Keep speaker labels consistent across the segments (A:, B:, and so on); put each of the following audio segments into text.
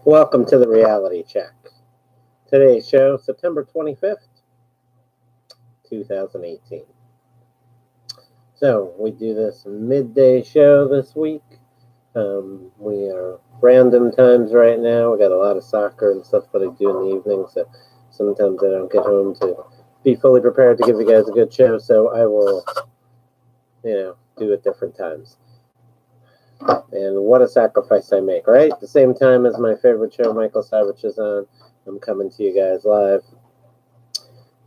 A: Welcome to the Reality Check. Today's show, September 25th, 2018. So, we do this midday show this week. We are random times right now. We got a lot of soccer and stuff that I do in the evening, so sometimes I don't get home to be fully prepared to give you guys a good show, so I will, do at different times. And what a sacrifice I make, right? At the same time as my favorite show, Michael Savage, is on, I'm coming to you guys live.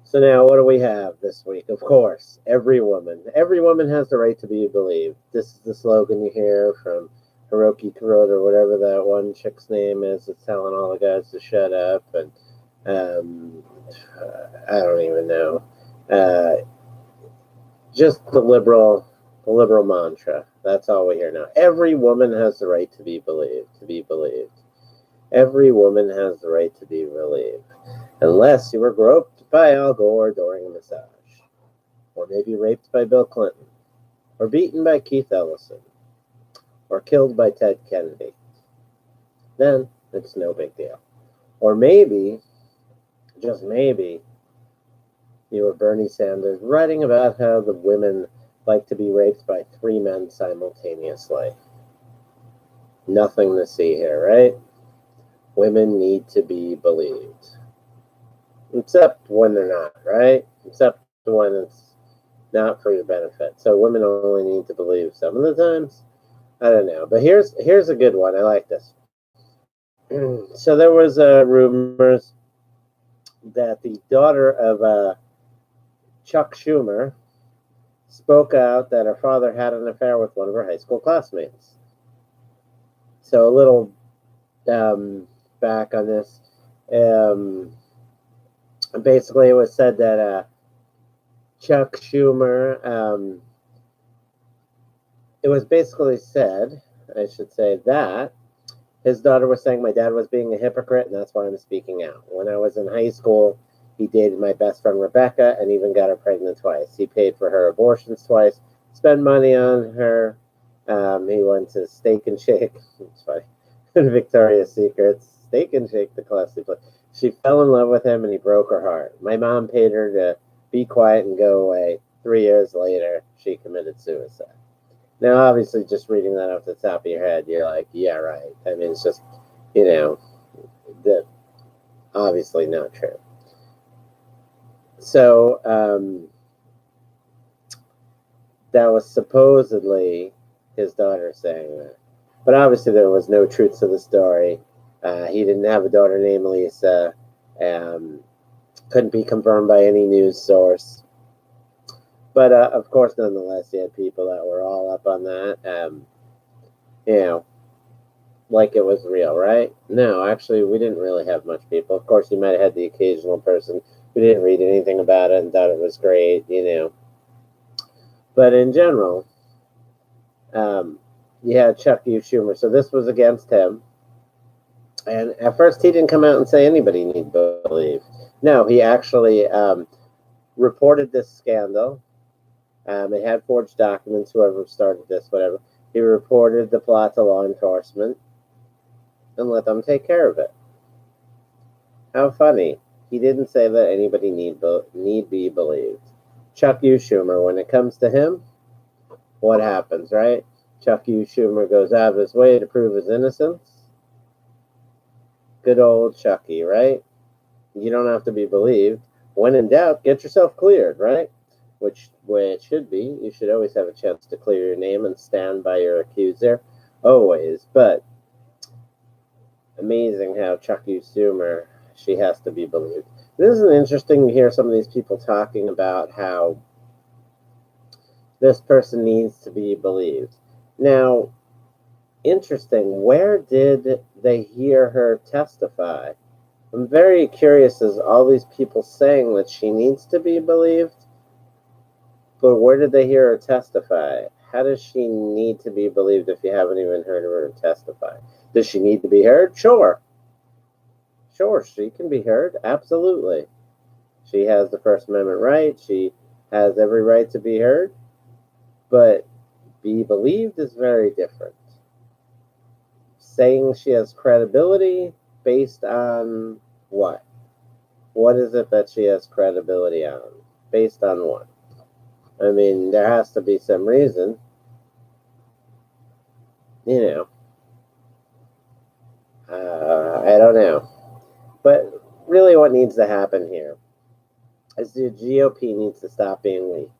A: So now, what do we have this week? Of course, every woman has the right to be believed. This is the slogan you hear from Hiroki Kuroda, or whatever that one chick's name is, that's telling all the guys to shut up, and I don't even know. Just the liberal mantra. That's all we hear now. Every woman has the right to be believed. Every woman has the right to be believed. Unless you were groped by Al Gore during a massage. Or maybe raped by Bill Clinton. Or beaten by Keith Ellison. Or killed by Ted Kennedy. Then it's no big deal. Or maybe, just maybe, you were Bernie Sanders writing about how the women like to be raped by 3 men simultaneously. Nothing to see here, right? Women need to be believed. Except when they're not, right? Except when it's not for your benefit. So women only need to believe some of the times. I don't know. But here's a good one. I like this. So there was rumors that the daughter of Chuck Schumer spoke out that her father had an affair with one of her high school classmates. So a little back on this. Basically, it was said that Chuck Schumer, it was basically said, I should say, that his daughter was saying my dad was being a hypocrite, and that's why I'm speaking out. When I was in high school, he dated my best friend Rebecca and even got her pregnant twice. He paid for her abortions twice, spent money on her. He went to Steak and Shake. It's funny. Victoria's Secret. Steak and Shake, the classy place. She fell in love with him and he broke her heart. My mom paid her to be quiet and go away. 3 years later, she committed suicide. Now, obviously, just reading that off the top of your head, you're like, yeah, right. I mean, it's just, that obviously not true. So, that was supposedly his daughter saying that. But obviously there was no truth to the story. He didn't have a daughter named Lisa. Couldn't be confirmed by any news source. But, of course, nonetheless, you had people that were all up on that. Like it was real, right? No, actually, we didn't really have much people. Of course, you might have had the occasional person who didn't read anything about it and thought it was great, But in general, you had Chuck U. Schumer. So this was against him. And at first, he didn't come out and say anybody need believe. No, he actually reported this scandal. It had forged documents, whoever started this, whatever. He reported the plot to law enforcement and let them take care of it. How funny. He didn't say that anybody need be believed. Chuck U. Schumer, when it comes to him, what happens, right? Chuck U. Schumer goes out of his way to prove his innocence. Good old Chucky, right? You don't have to be believed. When in doubt, get yourself cleared, right? Which it should be. You should always have a chance to clear your name and stand by your accuser. Always. But amazing how Chuck U. Schumer, she has to be believed. This is interesting to hear some of these people talking about how this person needs to be believed. Now, interesting, where did they hear her testify? I'm very curious as all these people saying that she needs to be believed, but where did they hear her testify? How does she need to be believed if you haven't even heard her testify? Does she need to be heard? Sure, she can be heard, absolutely. She has the First Amendment right. She has every right to be heard, but be believed is very different. saying she has credibility based on what? What is it that she has credibility on? Based on what? I mean, there has to be some reason. You know, I don't know. But really what needs to happen here is the GOP needs to stop being weak.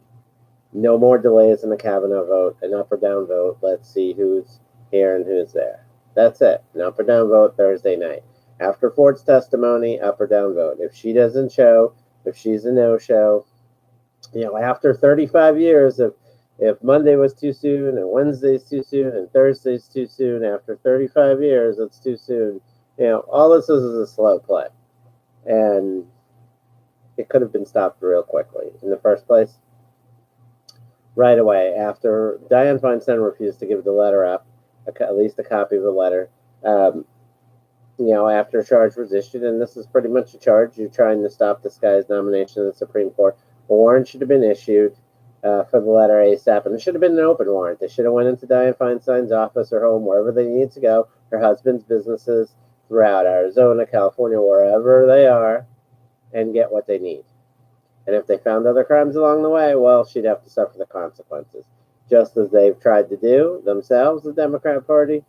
A: No more delays in the Kavanaugh vote, an up or down vote. Let's see who's here and who's there. That's it. An up or down vote Thursday night. After Ford's testimony, up or down vote. If she doesn't show, if she's a no-show, after 35 years of if Monday was too soon and Wednesday's too soon and Thursday's too soon, after 35 years, it's too soon. All this is a slow play. And it could have been stopped real quickly in the first place. Right away, after Dianne Feinstein refused to give the letter up, at least a copy of the letter, after a charge was issued, and this is pretty much a charge, you're trying to stop this guy's nomination in the Supreme Court. A warrant should have been issued for the letter ASAP, and it should have been an open warrant. They should have went into Dianne Feinstein's office or home, wherever they needed to go, her husband's businesses throughout Arizona, California, wherever they are, and get what they need. And if they found other crimes along the way, well, she'd have to suffer the consequences. Just as they've tried to do themselves, the Democrat Party,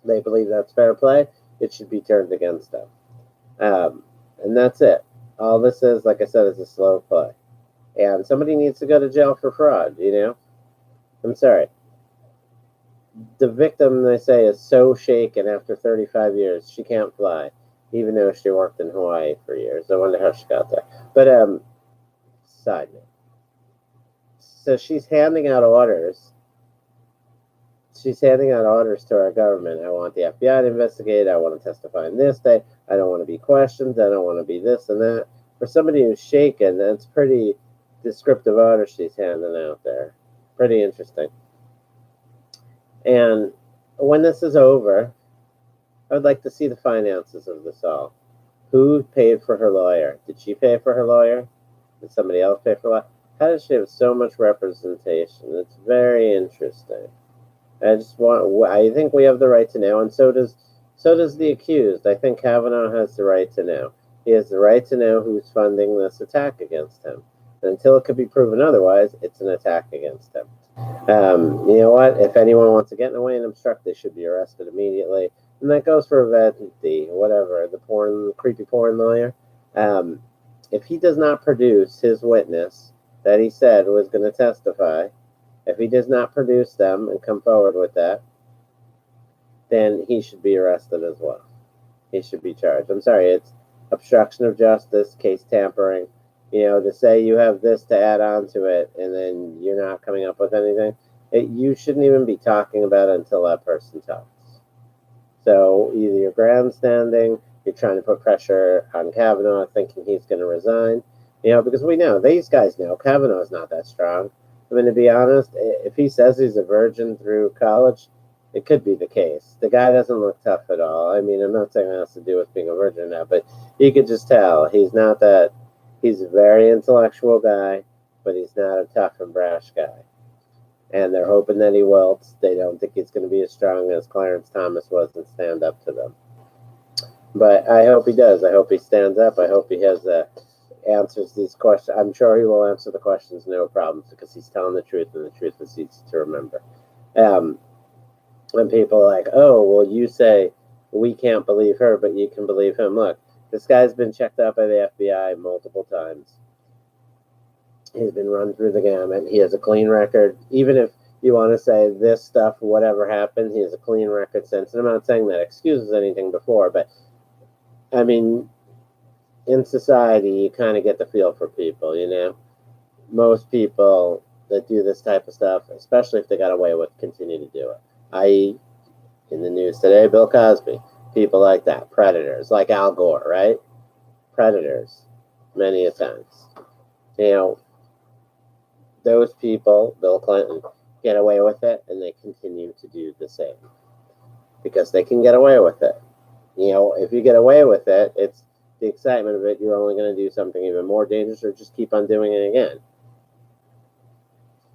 A: they believe that's fair play. It should be turned against them. And that's it. All this is, like I said, is a slow play. And somebody needs to go to jail for fraud, I'm sorry. The victim, they say, is so shaken after 35 years, she can't fly, even though she worked in Hawaii for years. I wonder how she got there. But, side note. So she's handing out orders. She's handing out orders to our government. I want the FBI to investigate. I want to testify in this day. I don't want to be questioned. I don't want to be this and that. For somebody who's shaken, that's pretty descriptive orders she's handing out there. Pretty interesting. And when this is over, I would like to see the finances of this all. Who paid for her lawyer? Did she pay for her lawyer? Did somebody else pay for her lawyer? How does she have so much representation? It's very interesting. I think we have the right to know, and so does the accused. I think Kavanaugh has the right to know. He has the right to know who's funding this attack against him. And until it could be proven otherwise, it's an attack against him. You know what? If anyone wants to get in the way and obstruct, they should be arrested immediately. And that goes for Venti, whatever, the creepy porn lawyer. If he does not produce his witness that he said was going to testify, if he does not produce them and come forward with that, then he should be arrested as well. He should be charged. I'm sorry, it's obstruction of justice, case tampering. To say you have this to add on to it and then you're not coming up with anything, you shouldn't even be talking about it until that person talks. So either you're grandstanding, you're trying to put pressure on Kavanaugh, thinking he's going to resign, because we know, these guys know, Kavanaugh's not that strong. I mean, to be honest, if he says he's a virgin through college, it could be the case. The guy doesn't look tough at all. I mean, I'm not saying it has to do with being a virgin now, but you could just tell he's not that. He's a very intellectual guy, but he's not a tough and brash guy. And they're hoping that he wilts. They don't think he's going to be as strong as Clarence Thomas was and stand up to them. But I hope he does. I hope he stands up. I hope he has answers these questions. I'm sure he will answer the questions, no problems, because he's telling the truth, and the truth is easy to remember. When people are like, oh, well, you say we can't believe her, but you can believe him. Look, this guy's been checked out by the FBI multiple times. He's been run through the gamut. He has a clean record. Even if you want to say this stuff, whatever happened, he has a clean record since. And I'm not saying that excuses anything before, but I mean, in society, you kind of get the feel for people, Most people that do this type of stuff, especially if they got away with, continue to do it. I.e., in the news today, Bill Cosby, people like that, predators, like Al Gore, right? Predators, many a times. Those people, Bill Clinton, get away with it, and they continue to do the same. Because they can get away with it. If you get away with it, it's the excitement of it, you're only going to do something even more dangerous or just keep on doing it again.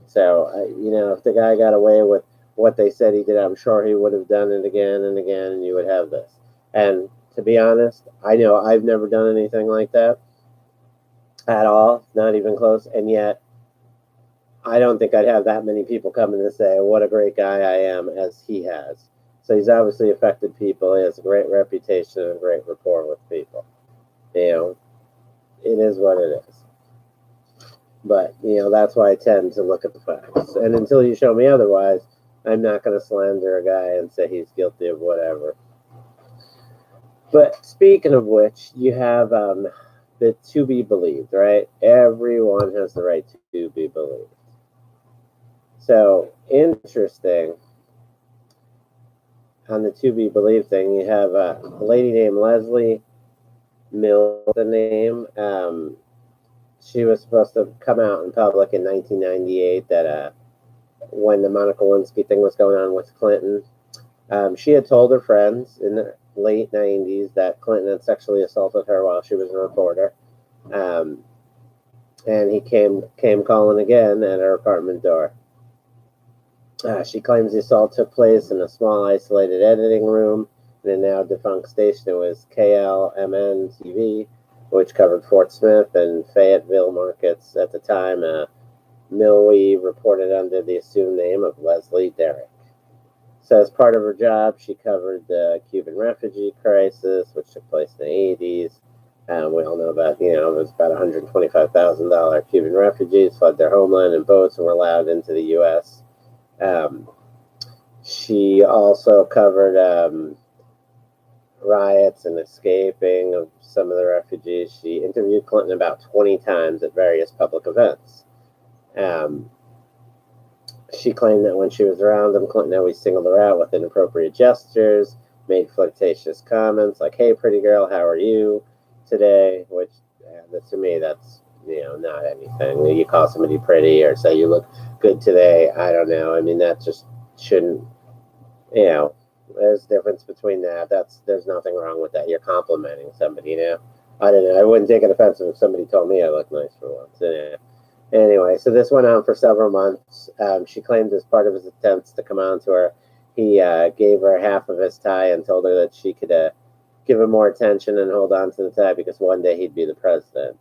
A: So, if the guy got away with what they said he did, I'm sure he would have done it again and again, and you would have this. And to be honest, I know I've never done anything like that at all, not even close, and yet I don't think I'd have that many people coming to say what a great guy I am as he has. So he's obviously affected people. He has a great reputation and a great rapport with people. You know, it is what it is. But, that's why I tend to look at the facts. And until you show me otherwise, I'm not going to slander a guy and say he's guilty of whatever. But speaking of which, you have the to be believed, right? Everyone has the right to be believed. So, interesting. On the to be believed thing, you have a lady named Leslie Mills, the name. She was supposed to come out in public in 1998 that when the Monica Lewinsky thing was going on with Clinton, she had told her friends in the late 90s that Clinton had sexually assaulted her while she was a reporter. And he came calling again at her apartment door. She claims the assault took place in a small isolated editing room in a now defunct station. It was KLMN TV, which covered Fort Smith and Fayetteville markets at the time. Millie reported under the assumed name of Leslie Derrick. So as part of her job, she covered the Cuban refugee crisis, which took place in the 80s. We all know about, it was about 125,000 Cuban refugees fled their homeland in boats and were allowed into the U.S. She also covered riots and escaping of some of the refugees. She interviewed Clinton about 20 times at various public events. She claimed that when she was around him, Clinton always singled her out with inappropriate gestures, made flirtatious comments like, "Hey, pretty girl, how are you today?" Which, to me, that's, not anything. You call somebody pretty or say you look good today. I don't know. I mean, that just shouldn't, there's a difference between that. There's nothing wrong with that. You're complimenting somebody, I don't know. I wouldn't take it offensive if somebody told me I look nice for once. Anyway, so this went on for several months. She claimed as part of his attempts to come on to her, he gave her half of his tie and told her that she could give him more attention and hold on to the tie because one day he'd be the president.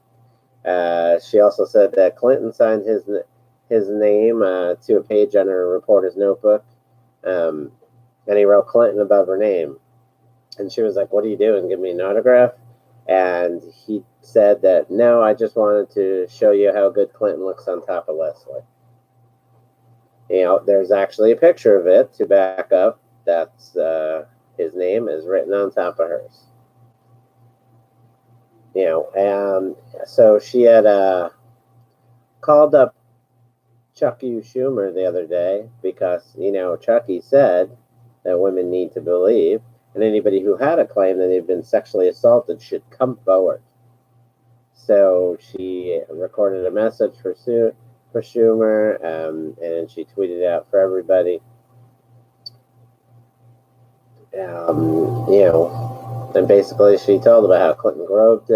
A: She also said that Clinton signed his name to a page on her reporter's notebook, and he wrote Clinton above her name. And she was like, "What are you doing? Give me an autograph?" And he said that, "No, I just wanted to show you how good Clinton looks on top of Leslie." There's actually a picture of it to back up that's his name is written on top of hers. So she had called up Chucky Schumer the other day because, Chucky said that women need to believe, and anybody who had a claim that they've been sexually assaulted should come forward. So she recorded a message for Schumer, and she tweeted out for everybody. And basically she told about how Clinton roped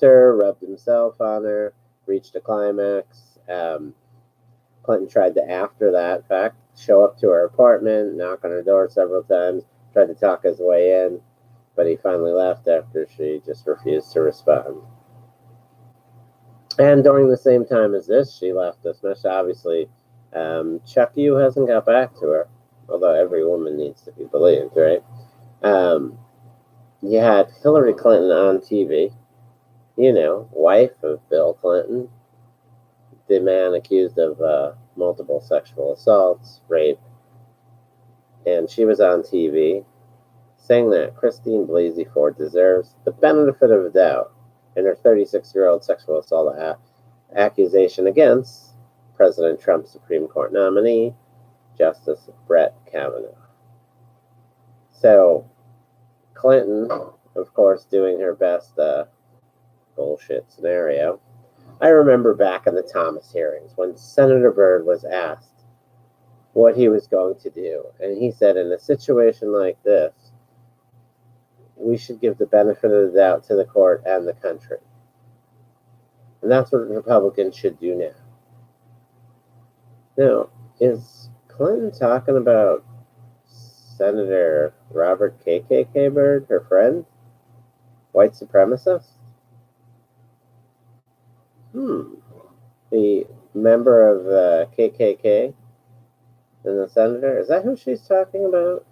A: her, rubbed himself on her, reached a climax. Clinton tried to, after that fact, show up to her apartment, knock on her door several times, tried to talk his way in, but he finally left after she just refused to respond. And during the same time as this, she left this message. Obviously, Chuck Yu hasn't got back to her, although every woman needs to be believed, right? You had Hillary Clinton on TV, wife of Bill Clinton, the man accused of multiple sexual assaults, rape, and she was on TV saying that Christine Blasey Ford deserves the benefit of the doubt in her 36-year-old sexual assault accusation against President Trump's Supreme Court nominee, Justice Brett Kavanaugh. So, Clinton, of course, doing her best bullshit scenario. I remember back in the Thomas hearings when Senator Byrd was asked what he was going to do, and he said, in a situation like this, we should give the benefit of the doubt to the court and the country. And that's what Republicans should do now. Now, is Clinton talking about Senator Robert KKK Bird, her friend? White supremacist? The member of the KKK and the senator? Is that who she's talking about?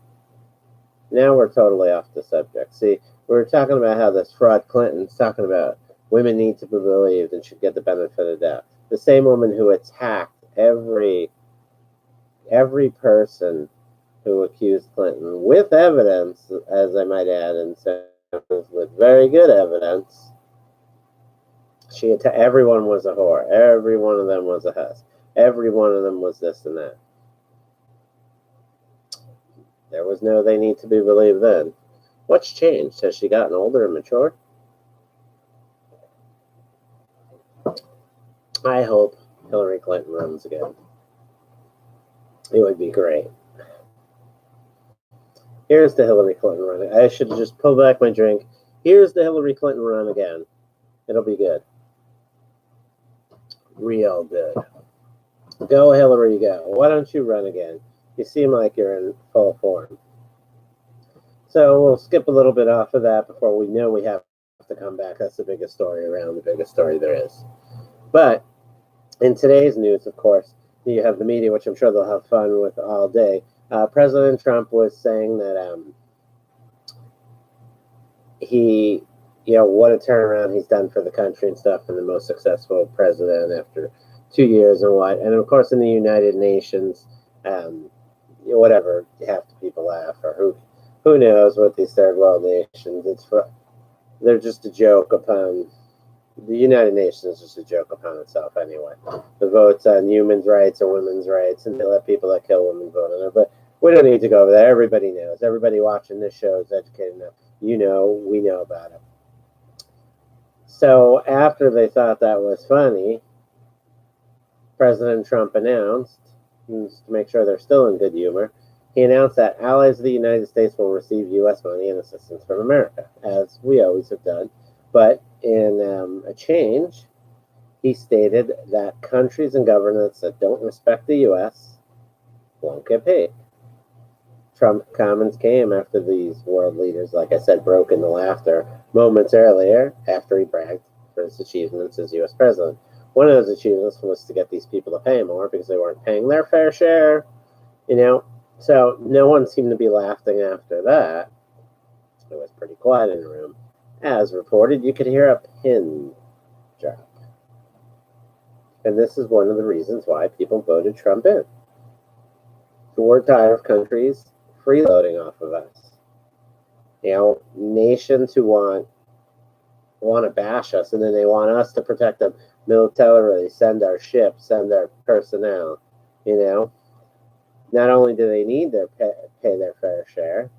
A: Now we're totally off the subject. See, we were talking about how this fraud Clinton's talking about women need to be believed and should get the benefit of the doubt. The same woman who attacked every person who accused Clinton with evidence, as I might add, and said with very good evidence. Everyone was a whore. Every one of them was a husk. Every one of them was this and that. There was no they need to be believed then. What's changed? Has she gotten older and matured? I hope Hillary Clinton runs again. It would be great. Here's the Hillary Clinton run. I should just pull back my drink. Here's the Hillary Clinton run again. It'll be good. Real good. Go, Hillary, go. Why don't you run again? You seem like you're in full form. So we'll skip a little bit off of that before we know we have to come back. That's the biggest story around, the biggest story there is. But in today's news, of course, you have the media, which I'm sure they'll have fun with all day. President Trump was saying that what a turnaround he's done for the country and stuff, and the most successful president after 2 years and what. And of course, in the United Nations, whatever, half the people laugh, or who knows what these third world nations. They're just a joke upon. The United Nations is just a joke upon itself anyway. The votes on human rights or women's rights, and they let people that kill women vote on it. But we don't need to go over that. Everybody knows. Everybody watching this show is educated enough. We know about it. So after they thought that was funny, President Trump announced, just to make sure they're still in good humor, he announced that allies of the United States will receive U.S. money and assistance from America, as we always have done. But in a change, he stated that countries and governments that don't respect the U.S. won't get paid. Trump comments came after these world leaders, like I said, broke into laughter moments earlier after he bragged for his achievements as U.S. president. One of those achievements was to get these people to pay more because they weren't paying their fair share, So no one seemed to be laughing after that. It was pretty quiet in the room. As reported, you could hear a pin drop. And this is one of the reasons why people voted Trump in. We're tired of countries freeloading off of us. Nations who want to bash us, and then they want us to protect them militarily, send our ships, send our personnel. Not only do they need to pay their fair share,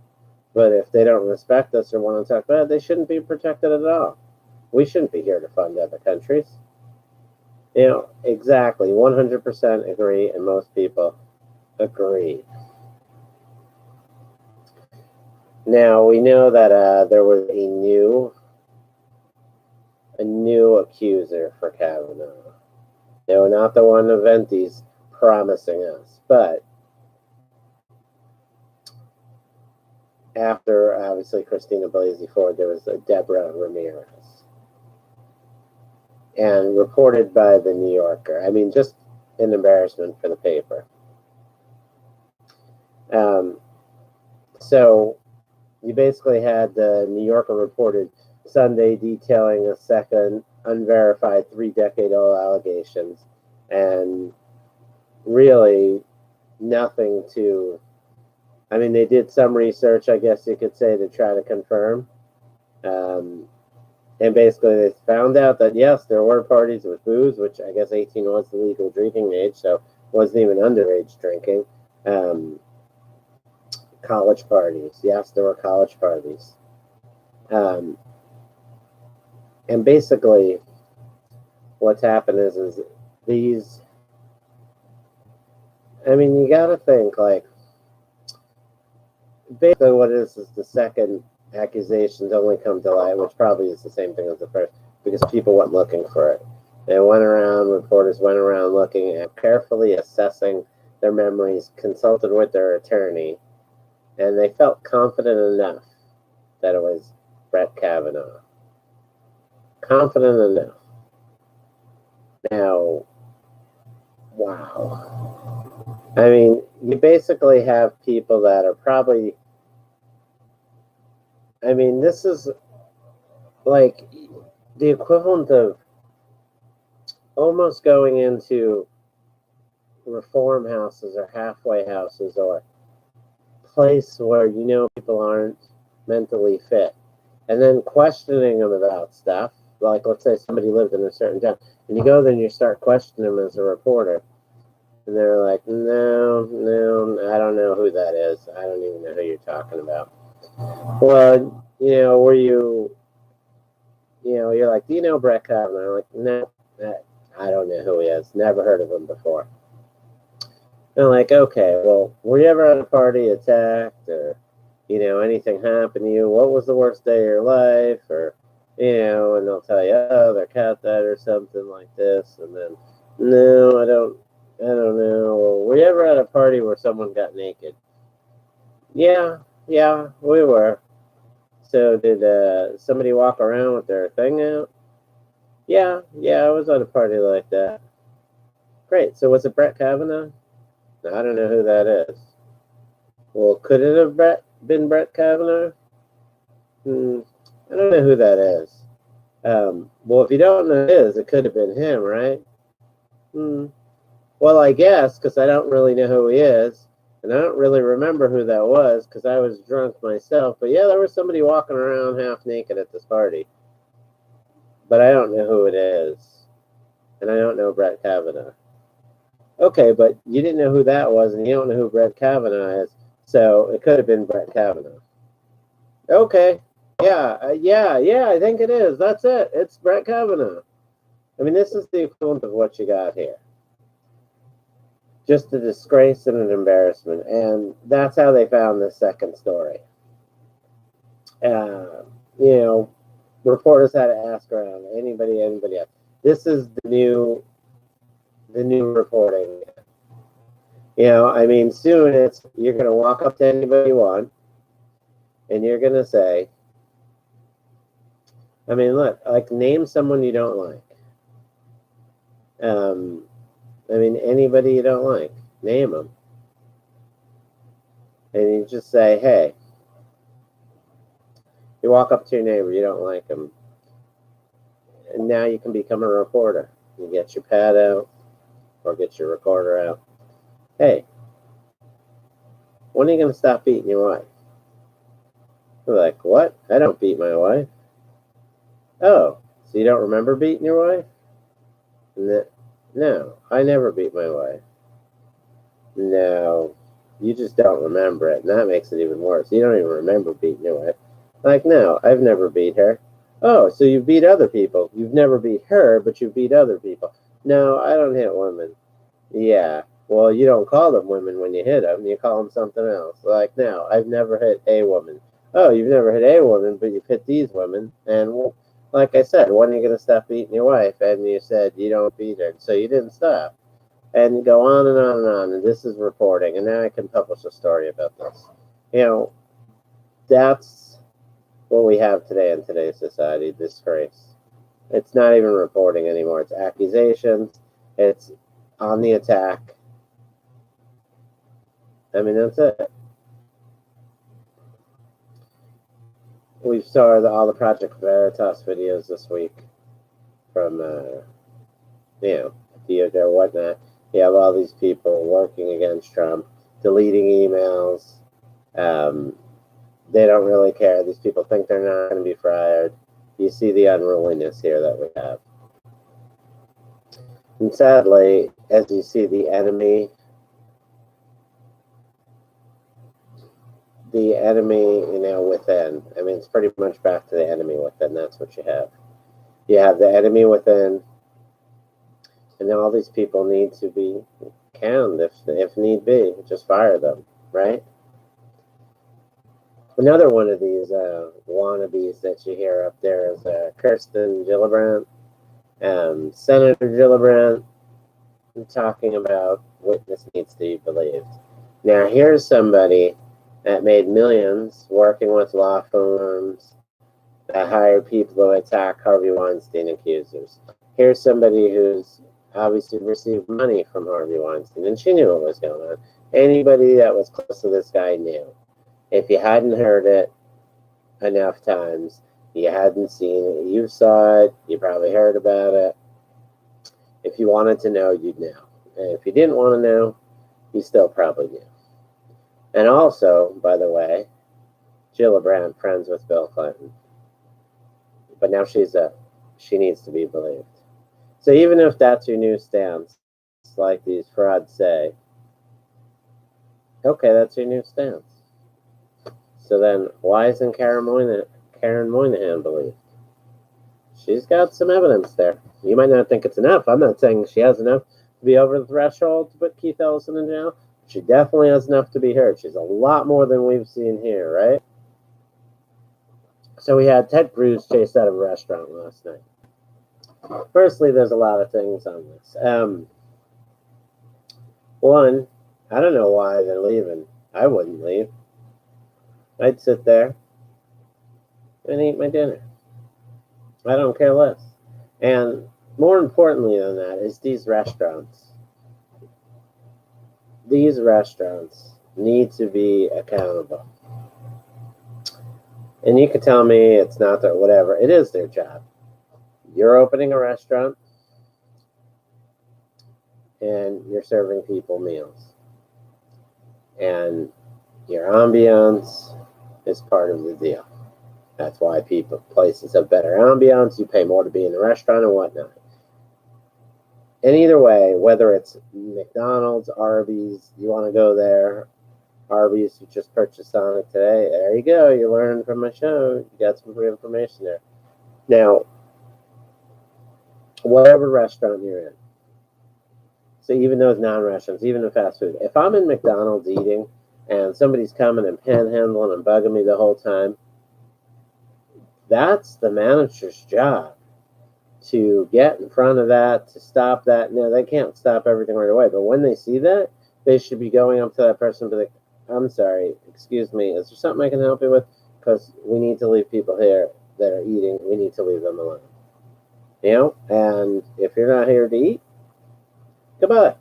A: but if they don't respect us or want to talk about it, they shouldn't be protected at all. We shouldn't be here to fund other countries. Exactly, 100% agree, and most people agree. Now, we know that there was a new accuser for Kavanaugh. No, not the one of Venti's promising us, but after, obviously, Christina Blasey Ford, there was a Deborah Ramirez. And reported by the New Yorker. I mean, just an embarrassment for the paper. So you basically had the New Yorker reported Sunday detailing a second unverified 3-decade-old allegations, and really nothing to. I mean, they did some research, I guess you could say, to try to confirm. And basically, they found out that, yes, there were parties with booze, which I guess 18 was the legal drinking age, so wasn't even underage drinking. College parties. Yes, there were college parties. And basically, what's happened is these. I mean, you got to think, like, basically what it is the second accusations only come to light, which probably is the same thing as the first, because people went looking for it. Reporters went around looking and carefully assessing their memories, consulted with their attorney, and they felt confident enough that it was Brett Kavanaugh. Confident enough. Now, wow. I mean, you basically have people that are probably, I mean, this is like the equivalent of almost going into reform houses or halfway houses or place where you know people aren't mentally fit, and then questioning them about stuff. Like, let's say somebody lived in a certain town, and you go there and you start questioning them as a reporter, and they're like, no, I don't know who that is. I don't even know who you're talking about. Well, were you, you're like, do you know Brett Kavanaugh? I'm like, no, I don't know who he is. Never heard of him before. And like, okay, well, were you ever at a party attacked, or, anything happened to you? What was the worst day of your life? Or, and they'll tell you, oh, their cat died or something like this. And then, no, I don't know. Well, were you ever at a party where someone got naked? Yeah, we were. So did somebody walk around with their thing out? Yeah, I was at a party like that. Great. So was it Brett Kavanaugh? I don't know who that is. Well, could it have been Brett Kavanaugh? I don't know who that is. Well, if you don't know who it is, it could have been him, right? Well, I guess, because I don't really know who he is, and I don't really remember who that was, because I was drunk myself. But yeah, there was somebody walking around half naked at this party. But I don't know who it is. And I don't know Brett Kavanaugh. Okay, but you didn't know who that was, and you don't know who Brett Kavanaugh is, so it could have been Brett Kavanaugh. Okay, yeah, I think it is. That's it. It's Brett Kavanaugh. I mean, this is the equivalent of what you got here. Just a disgrace and an embarrassment, and that's how they found this second story. Reporters had to ask around anybody else. This is the new reporting. I mean, soon you're going to walk up to anybody you want, and you're going to say, I mean, look, like, name someone you don't like. I mean, anybody you don't like, name them. And you just say, hey, you walk up to your neighbor, you don't like him. And now you can become a reporter. You get your pad out or get your recorder out. Hey, when are you going to stop beating your wife? They're like, what? I don't beat my wife. Oh, so you don't remember beating your wife? No, I never beat my wife. No, you just don't remember it, and that makes it even worse. You don't even remember beating your wife. Like, no, I've never beat her. Oh, so you beat other people. You've never beat her, but you beat other people. No, I don't hit women. Yeah, well, you don't call them women when you hit them. You call them something else. Like, no, I've never hit a woman. Oh, you've never hit a woman, but you've hit these women. And like I said, when are you going to stop beating your wife? And you said you don't beat her, so you didn't stop. And go on and on and on. And this is reporting. And now I can publish a story about this. That's what we have today in today's society, disgrace. It's not even reporting anymore. It's accusations. It's on the attack. I mean, that's it. We saw all the Project Veritas videos this week from, DOJ or whatnot. You have all these people working against Trump, deleting emails. They don't really care. These people think they're not going to be fired. You see the unruliness here that we have. And sadly, as you see the enemy within. I mean, it's pretty much back to the enemy within. That's what you have. You have the enemy within, and then all these people need to be canned if need be. Just fire them, right? Another one of these wannabes that you hear up there is Kirsten Gillibrand, Senator Gillibrand. I'm talking about witness needs to be believed. Now, here's somebody that made millions working with law firms that hired people to attack Harvey Weinstein accusers. Here's somebody who's obviously received money from Harvey Weinstein, and she knew what was going on. Anybody that was close to this guy knew. If you hadn't heard it enough times, you hadn't seen it, you saw it, you probably heard about it. If you wanted to know, you'd know. And if you didn't want to know, you still probably knew. And also, by the way, Gillibrand, friends with Bill Clinton. But now she needs to be believed. So even if that's your new stance, like these frauds say, okay, that's your new stance. So then why isn't Karen Moynihan believed? She's got some evidence there. You might not think it's enough. I'm not saying she has enough to be over the threshold to put Keith Ellison in jail. She definitely has enough to be heard. She's a lot more than we've seen here, right? So we had Ted Cruz chased out of a restaurant last night. Firstly, there's a lot of things on this. One, I don't know why they're leaving. I wouldn't leave. I'd sit there and eat my dinner. I don't care less. And more importantly than that is these restaurants. These restaurants need to be accountable. And you could tell me it's not their whatever. It is their job. You're opening a restaurant and you're serving people meals. And your ambiance is part of the deal. That's why places have better ambiance. You pay more to be in the restaurant and whatnot. And either way, whether it's McDonald's, Arby's, you want to go there, Arby's, you just purchased on it today. There you go. You're learning from my show. You got some free information there. Now, whatever restaurant you're in, so even those non-restaurants, even the fast food, if I'm in McDonald's eating and somebody's coming and panhandling and bugging me the whole time, that's the manager's job to get in front of that, to stop that. No, they can't stop everything right away. But when they see that, they should be going up to that person and be like, I'm sorry, excuse me, is there something I can help you with? Because we need to leave people here that are eating. We need to leave them alone. You know, and if you're not here to eat, goodbye.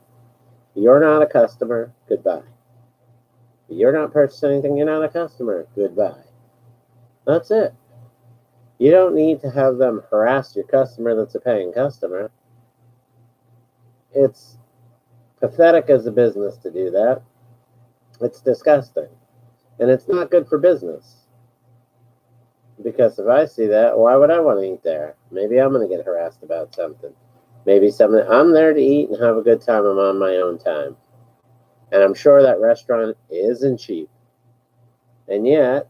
A: You're not a customer, goodbye. You're not purchasing anything, you're not a customer, goodbye. That's it. You don't need to have them harass your customer that's a paying customer. It's pathetic as a business to do that. It's disgusting. And it's not good for business. Because if I see that, why would I want to eat there? Maybe I'm going to get harassed about something. Maybe something. I'm there to eat and have a good time. I'm on my own time. And I'm sure that restaurant isn't cheap. And yet,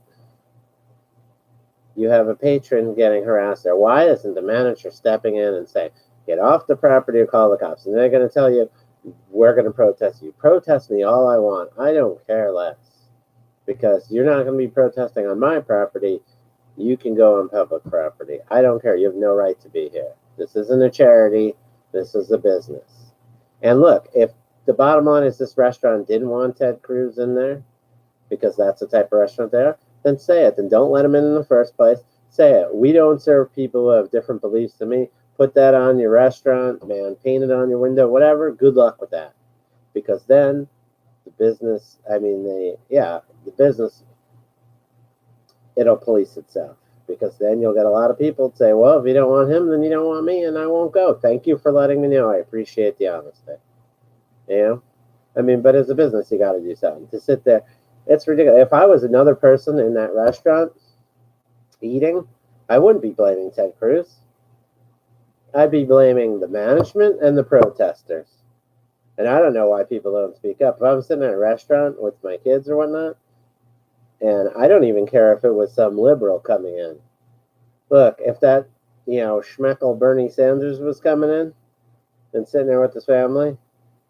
A: you have a patron getting harassed there. Why isn't the manager stepping in and saying, get off the property or call the cops? And they're going to tell you, we're going to protest you. Protest me all I want. I don't care less. Because you're not going to be protesting on my property. You can go on public property. I don't care. You have no right to be here. This isn't a charity. This is a business. And look, if the bottom line is this restaurant didn't want Ted Cruz in there, because that's the type of restaurant they are, then say it. Then don't let him in the first place. Say it. We don't serve people who have different beliefs than me. Put that on your restaurant, man. Paint it on your window, whatever. Good luck with that. Because then the business, the business, it'll police itself. Because then you'll get a lot of people say, well, if you don't want him, then you don't want me, and I won't go. Thank you for letting me know. I appreciate the honesty. You know? But as a business, you got to do something. To sit there, it's ridiculous. If I was another person in that restaurant eating, I wouldn't be blaming Ted Cruz. I'd be blaming the management and the protesters. And I don't know why people don't speak up. If I'm sitting at a restaurant with my kids or whatnot, and I don't even care if it was some liberal coming in. Look, if that, schmeckle Bernie Sanders was coming in and sitting there with his family,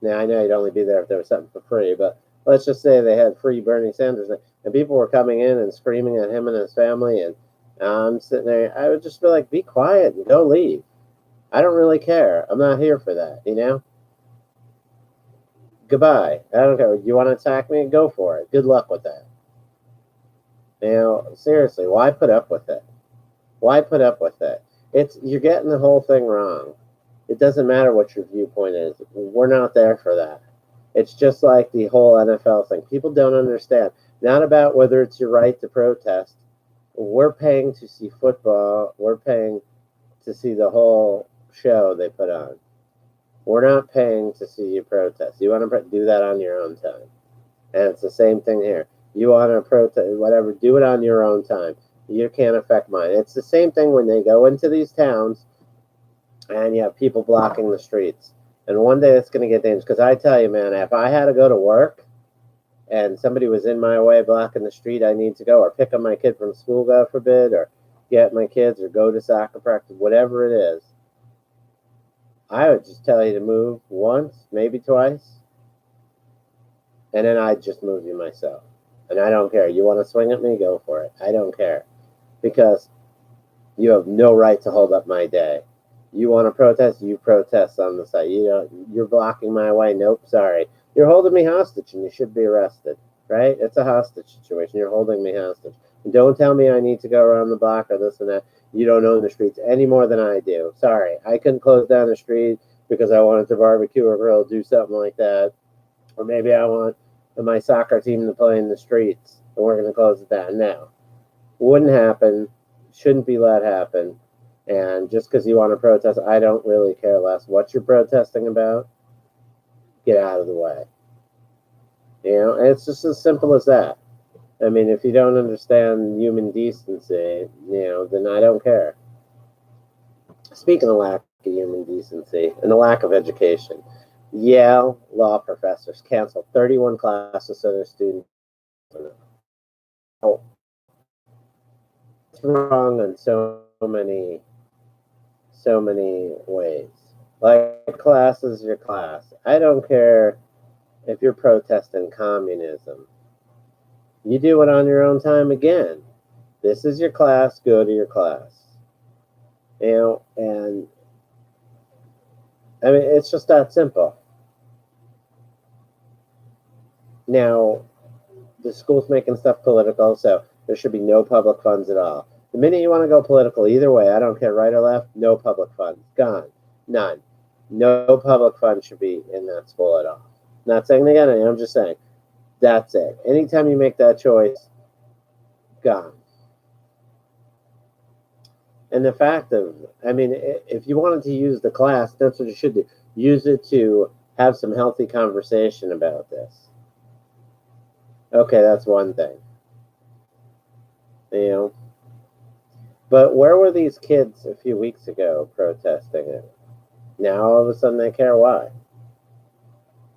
A: now I know he'd only be there if there was something for free, but let's just say they had free Bernie Sanders, and people were coming in and screaming at him and his family, and I'm sitting there, I would just be like, be quiet and go leave. I don't really care. I'm not here for that, Goodbye. I don't care. You want to attack me? Go for it. Good luck with that. Seriously, why put up with it? Why put up with it? You're getting the whole thing wrong. It doesn't matter what your viewpoint is. We're not there for that. It's just like the whole NFL thing. People don't understand. Not about whether it's your right to protest. We're paying to see football. We're paying to see the whole show they put on. We're not paying to see you protest. You want to do that on your own time. And it's the same thing here. You want to protest, whatever, do it on your own time. You can't affect mine. It's the same thing when they go into these towns and you have people blocking the streets. And one day it's going to get dangerous. Because I tell you, man, if I had to go to work and somebody was in my way blocking the street I need to go, or pick up my kid from school, God forbid, or get my kids, or go to soccer practice, whatever it is, I would just tell you to move once, maybe twice, and then I'd just move you myself. And I don't care. You want to swing at me? Go for it. I don't care. Because you have no right to hold up my day. You want to protest? You protest on the side. You're blocking my way. Nope, sorry. You're holding me hostage and you should be arrested, right? It's a hostage situation. You're holding me hostage. And don't tell me I need to go around the block or this and that. You don't own the streets any more than I do. Sorry. I couldn't close down the street because I wanted to barbecue or grill, do something like that. Or maybe I want my soccer team to play in the streets and we're going to close it down. No. Wouldn't happen. Shouldn't be let happen. And just because you want to protest, I don't really care less what you're protesting about. Get out of the way. And it's just as simple as that. I mean, if you don't understand human decency, then I don't care. Speaking of lack of human decency and the lack of education, Yale law professors canceled 31 classes so their students. It's wrong in so many ways. Like, class is your class. I don't care if you're protesting communism. You do it on your own time again. This is your class, go to your class. And I mean, it's just that simple. Now, the school's making stuff political, so there should be no public funds at all. The minute you want to go political, either way, I don't care, right or left, no public funds. Gone. None. No public funds should be in that school at all. Not saying they got any, I'm just saying. That's it. Anytime you make that choice, gone. And the fact of, I mean, if you wanted to use the class, that's what you should do. Use it to have some healthy conversation about this. Okay, that's one thing. But where were these kids a few weeks ago protesting it? Now all of a sudden they care. Why?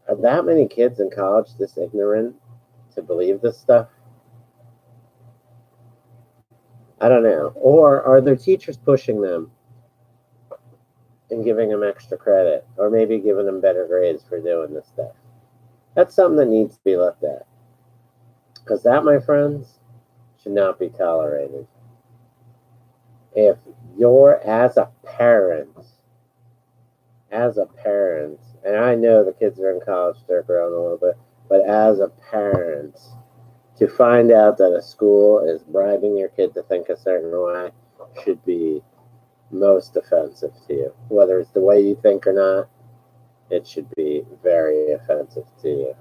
A: Are that many kids in college this ignorant to believe this stuff? I don't know. Or are their teachers pushing them and giving them extra credit? Or maybe giving them better grades for doing this stuff? That's something that needs to be looked at. Because that, my friends, should not be tolerated. If you're, as a parent, and I know the kids are in college, they're growing a little bit, but as a parent, to find out that a school is bribing your kid to think a certain way should be most offensive to you. Whether it's the way you think or not, it should be very offensive to you.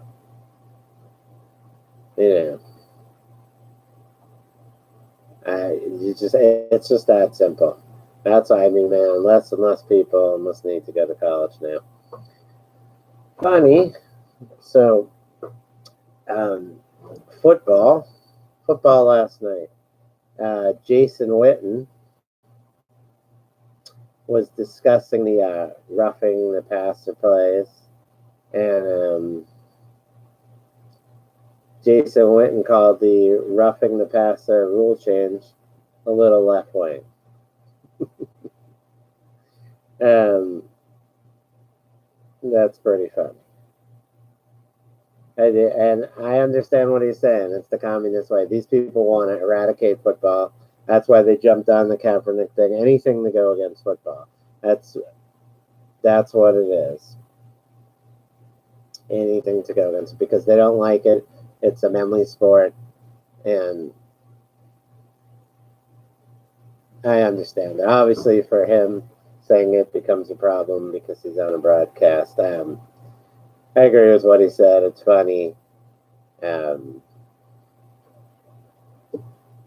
A: It's just that simple. That's why, I mean, man, less and less people must need to go to college now. Funny. So, football last night. Jason Witten was discussing the roughing the passer plays, and Jason Witten called the roughing the passer rule change a little left wing. That's pretty funny. And I understand what he's saying. It's the communist way. These people want to eradicate football. That's why they jumped on the Kaepernick thing. Anything to go against football. That's what it is. anything to go against because they don't like it. It's a manly sport, and I understand that. Obviously, for him, saying it becomes a problem because he's on a broadcast. I agree with what he said. It's funny. I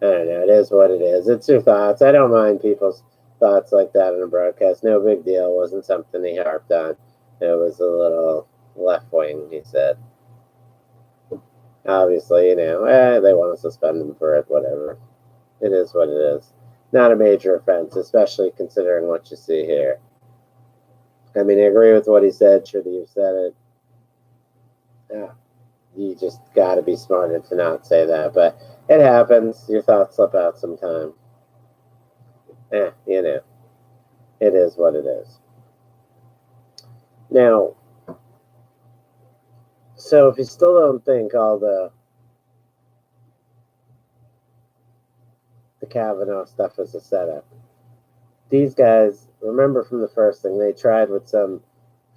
A: don't know. It is what it is. It's your thoughts. I don't mind people's thoughts like that in a broadcast. No big deal. It wasn't something he harped on. It was a little left wing, he said. Obviously, they want to suspend him for it, whatever. It is what it is. Not a major offense, especially considering what you see here. I mean, I agree with what he said. Should he have said it? Yeah. You just got to be smarter to not say that. But it happens. Your thoughts slip out sometime. It is what it is. Now, so if you still don't think all the Kavanaugh stuff is a setup, these guys, remember from the first thing, they tried with some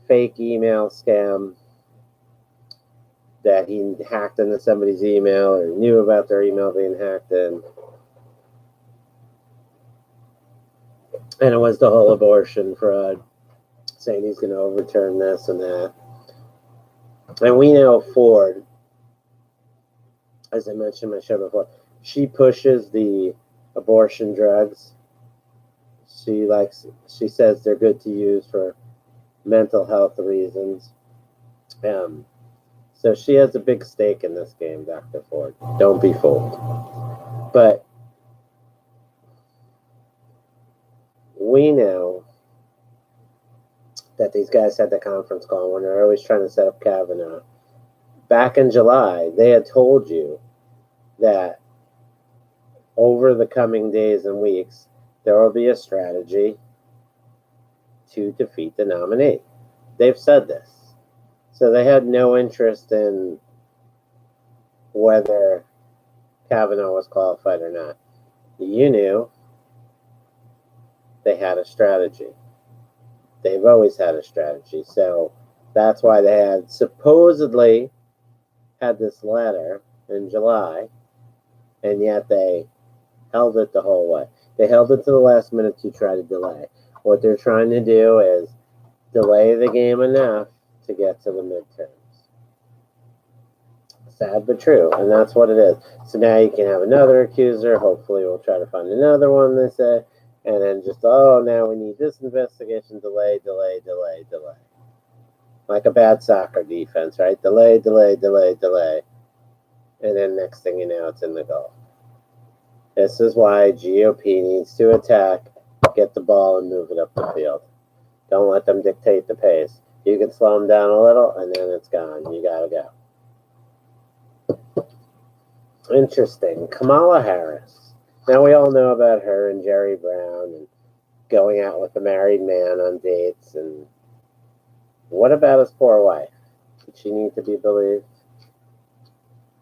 A: fake email scam that he hacked into somebody's email or knew about their email being hacked in. And it was the whole abortion fraud, saying he's going to overturn this and that. And we know Ford, as I mentioned in my show before, she pushes the abortion drugs. She says they're good to use for mental health reasons. So she has a big stake in this game, Dr. Ford. Don't be fooled. But we know that these guys had the conference call when they're always trying to set up Kavanaugh. Back in July, they had told you that over the coming days and weeks, there will be a strategy to defeat the nominee. They've said this. So they had no interest in whether Kavanaugh was qualified or not. You knew they had a strategy. They've always had a strategy. So that's why they had supposedly had this letter in July, and yet they held it the whole way. They held it to the last minute to try to delay. What they're trying to do is delay the game enough to get to the midterms. Sad but true, and that's what it is. So now you can have another accuser. Hopefully we'll try to find another one, they say. And then just, now we need this investigation, delay. Like a bad soccer defense, right? Delay. And then next thing you know, it's in the goal. This is why GOP needs to attack, get the ball, and move it up the field. Don't let them dictate the pace. You can slow them down a little, and then it's gone. You got to go. Interesting. Kamala Harris. Now, we all know about her and Jerry Brown and going out with a married man on dates. And what about his poor wife? Did she need to be believed?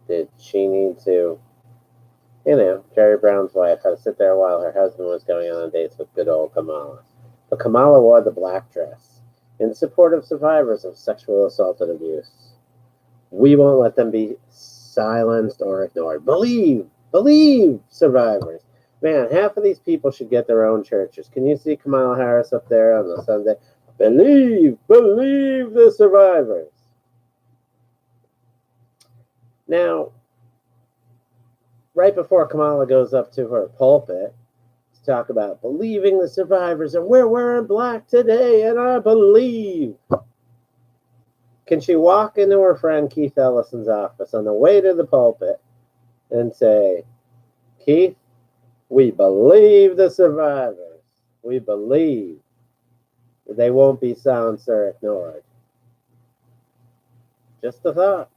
A: Did she need to, Jerry Brown's wife had to sit there while her husband was going on dates with good old Kamala. But Kamala wore the black dress in support of survivors of sexual assault and abuse. We won't let them be silenced or ignored. Believe survivors. Man, half of these people should get their own churches. Can you see Kamala Harris up there on the Sunday? Believe the survivors. Now, right before Kamala goes up to her pulpit to talk about believing the survivors, and we're wearing black today, and I believe. Can she walk into her friend Keith Ellison's office on the way to the pulpit and say, Keith, we believe the survivors. We believe they won't be silenced or ignored. Just a thought.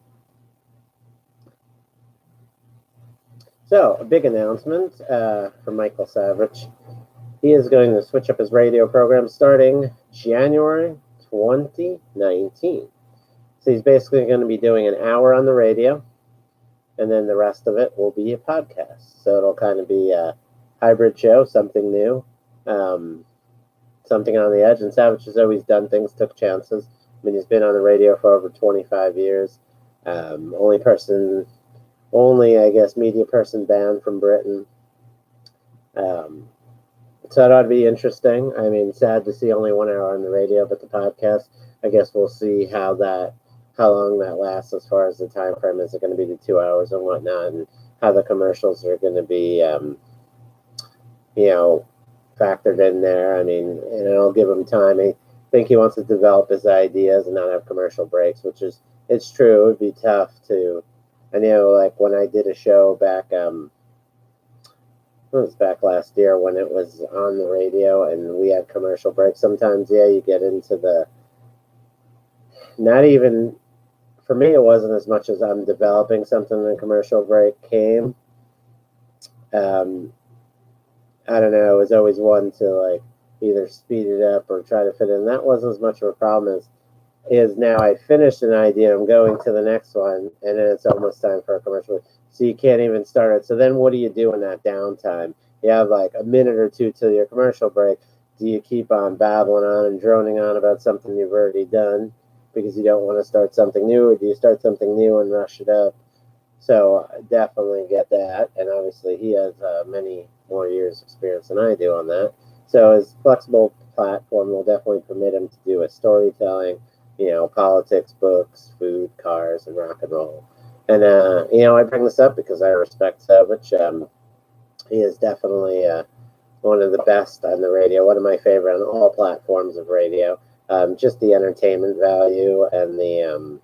A: So, a big announcement from Michael Savage. He is going to switch up his radio program starting January 2019. So he's basically going to be doing an hour on the radio, and then the rest of it will be a podcast. So it'll kind of be a hybrid show, something new, something on the edge. And Savage has always done things, took chances. I mean, he's been on the radio for over 25 years. Only, I guess, media person banned from Britain. So it ought to be interesting. I mean, sad to see only 1 hour on the radio, but the podcast, I guess we'll see how long that lasts as far as the time frame. Is it going to be the 2 hours and whatnot, and how the commercials are going to be, factored in there. I mean, and it'll give him time. I think he wants to develop his ideas and not have commercial breaks, it's true. It would be tough to, I know, like when I did a show back, it was back last year when it was on the radio and we had commercial breaks. Sometimes, you get into not even, for me, it wasn't as much as I'm developing something and the commercial break came. I don't know, it was always one to like either speed it up or try to fit in. That wasn't as much of a problem as now I finished an idea, I'm going to the next one, and then it's almost time for a commercial. So you can't even start it. So then what do you do in that downtime? You have like a minute or two till your commercial break. Do you keep on babbling on and droning on about something you've already done because you don't want to start something new, or do you start something new and rush it up? So I definitely get that, and obviously he has many more years experience than I do on that. So his flexible platform will definitely permit him to do a storytelling, politics, books, food, cars, and rock and roll. And, I bring this up because I respect Savage. He is definitely one of the best on the radio, one of my favorite on all platforms of radio. Just the entertainment value and the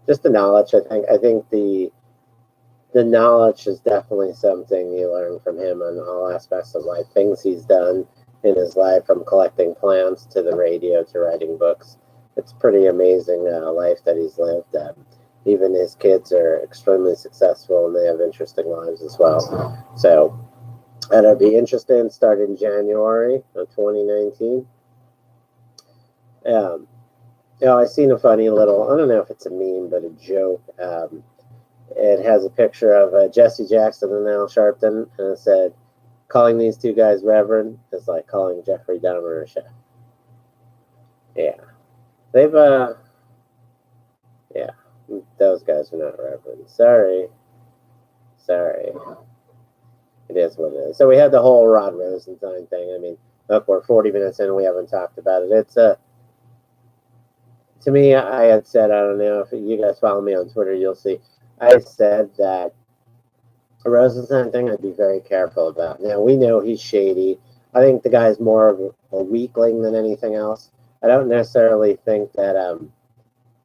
A: just the knowledge. I think the knowledge is definitely something you learn from him on all aspects of life. Things he's done in his life, from collecting plants to the radio to writing books. It's pretty amazing life that he's lived. Even his kids are extremely successful and they have interesting lives as well. So that'll be interesting. Start in January of 2019. I seen a funny little, I don't know if it's a meme, but a joke. It has a picture of Jesse Jackson and Al Sharpton, and it said, calling these two guys Reverend is like calling Jeffrey Dahmer a chef. Yeah. They've, those guys are not Reverend. Sorry. It is what it is. So we had the whole Rod Rosenstein thing. I mean, look, we're 40 minutes in and we haven't talked about it. It's to me, I had said, I don't know if you guys follow me on Twitter, you'll see. I said that a Rosenstein thing I'd be very careful about. Now, we know he's shady. I think the guy's more of a weakling than anything else. I don't necessarily think that,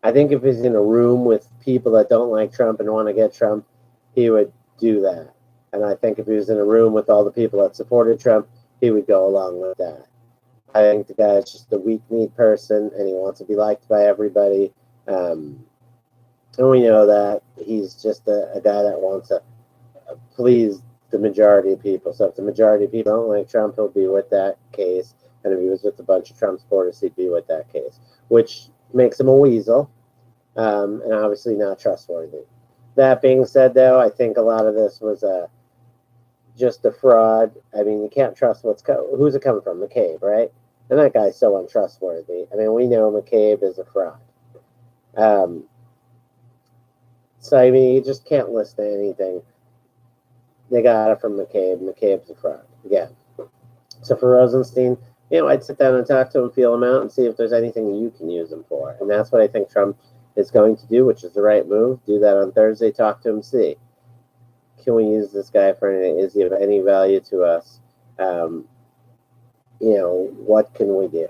A: I think if he's in a room with people that don't like Trump and want to get Trump, he would do that. And I think if he was in a room with all the people that supported Trump, he would go along with that. I think the guy is just a weak-kneed person, and he wants to be liked by everybody. And we know that he's just a guy that wants to please the majority of people. So if the majority of people don't like Trump, he'll be with that case. And if he was with a bunch of Trump supporters, he'd be with that case, which makes him a weasel, and obviously not trustworthy. That being said, though, I think a lot of this was just a fraud. I mean, you can't trust who's it coming from? McCabe, right? And that guy's so untrustworthy. I mean, we know McCabe is a fraud. So, I mean, you just can't listen to anything. They got it from McCabe. McCabe's a fraud. Again. So for Rosenstein, I'd sit down and talk to him, feel him out, and see if there's anything you can use him for. And that's what I think Trump is going to do, which is the right move. Do that on Thursday. Talk to him. See, can we use this guy for anything? Is he of any value to us? What can we do?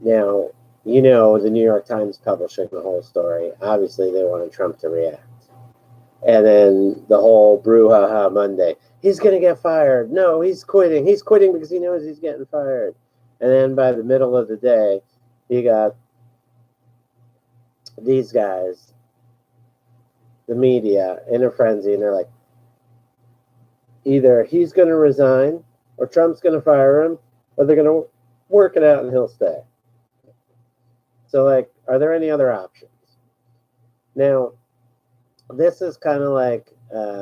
A: Now, the New York Times publishing the whole story. Obviously, they wanted Trump to react. And then the whole brouhaha Monday. He's going to get fired. No, he's quitting. He's quitting because he knows he's getting fired. And then by the middle of the day, you got these guys, the media, in a frenzy, and they're like, either he's going to resign, or Trump's going to fire him, or they're going to work it out and he'll stay. So, are there any other options? Now, this is kind of like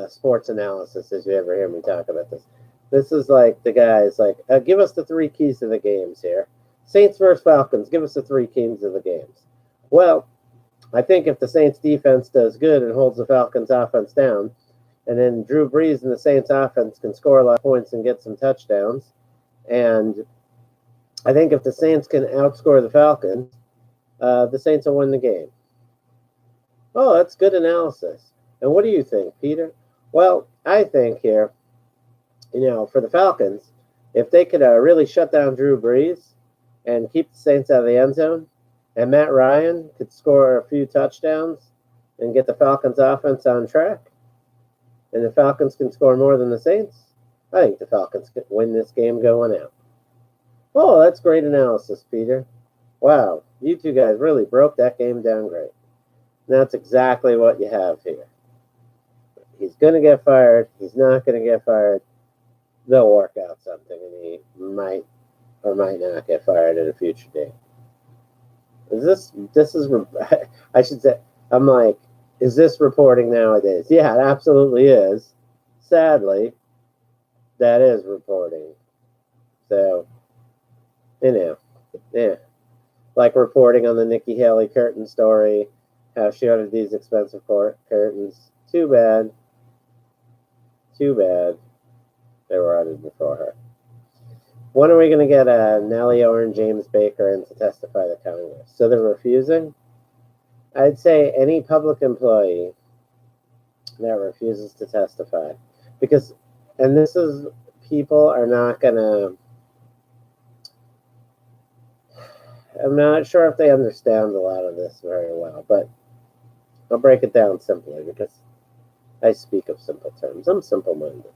A: sports analysis, as you ever hear me talk about this. This is like the guys give us the 3 keys to the games here. Saints versus Falcons. Give us the three keys of the games. Well, I think if the Saints defense does good and holds the Falcons offense down, and then Drew Brees and the Saints offense can score a lot of points and get some touchdowns, and I think if the Saints can outscore the Falcons, the Saints will win the game. Oh, that's good analysis. And what do you think, Peter? Well, I think here, for the Falcons, if they could really shut down Drew Brees and keep the Saints out of the end zone, and Matt Ryan could score a few touchdowns and get the Falcons offense on track, and the Falcons can score more than the Saints, I think the Falcons could win this game going out. Oh, that's great analysis, Peter. Wow, you two guys really broke that game down great. And that's exactly what you have here. He's going to get fired. He's not going to get fired. They'll work out something, and he might or might not get fired at a future date. I should say, I'm like, is this reporting nowadays? Yeah, it absolutely is. Sadly, that is reporting. So, yeah. Like reporting on the Nikki Haley curtain story, how she ordered these expensive curtains. Too bad they were ordered before her. When are we going to get Nellie O and James Baker in to testify to Congress? So they're refusing? I'd say any public employee that refuses to testify. Because, and this is, people are not going to, I'm not sure if they understand a lot of this very well, but I'll break it down simply because I speak of simple terms. I'm simple-minded.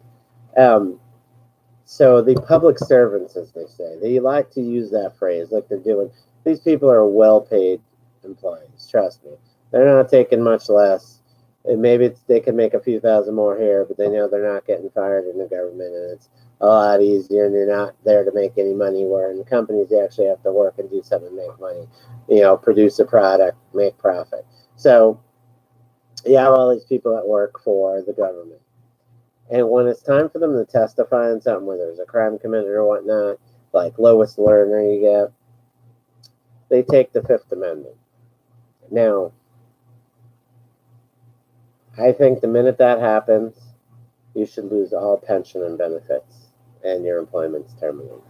A: So the public servants, as they say, they like to use that phrase like they're doing. These people are well-paid employees, trust me. They're not taking much less. And maybe they can make a few thousand more here, but they know they're not getting fired in the government, and it's a lot easier, and you're not there to make any money, where in the companies you actually have to work and do something, make money, produce a product, make profit. So you have all these people that work for the government. And when it's time for them to testify on something where there's a crime committed or whatnot, like lowest learner you get, they take the Fifth Amendment. Now, I think the minute that happens, you should lose all pension and benefits, and your employment's terminated.